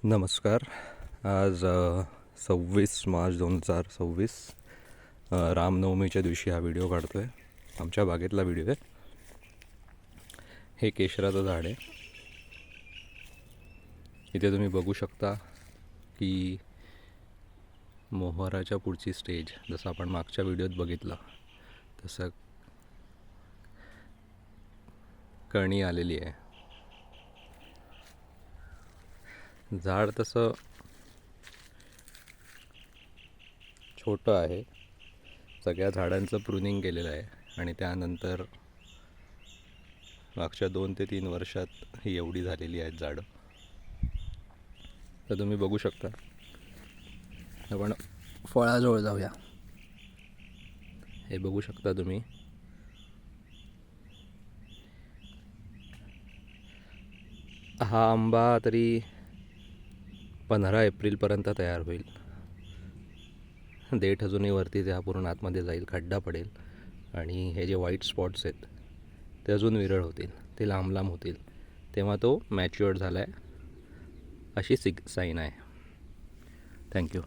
नमस्कार. आज 26 मार्च 2026 रामनवमीच्या दिवशी हा व्हिडिओ काढतो आहे. आमच्या बागेतला व्हिडिओ आहे. हे केशराचं झाड आहे. इथे तुम्ही बघू शकता की मोहराच्या पुढची स्टेज, जसं आपण मागच्या व्हिडिओत बघितलं तसं कणी आलेली आहे. झाड तसं छोटं आहे. सगळ्या झाडांचं प्रूनिंग केलेलं आहे आणि त्यानंतर मागच्या 2 ते 3 वर्षात ही एवढी झालेली आहेत झाडं. तर तुम्ही बघू शकता. आपण फळाजवळ जाऊया. हे बघू शकता तुम्ही. हा आंबा तरी 15 एप्रिलपर्यंत तयार होईल. देठ अजूनही वरती हा पूर्ण आतमध्ये जाईल, खड्डा पडेल आणि हे जे व्हाईट स्पॉट्स आहेत ते अजून विरळ होतील, ते लांब लांब होतील. तेव्हा तो मॅच्युअर्ड झाला आहे अशी साईन आहे. थँक्यू.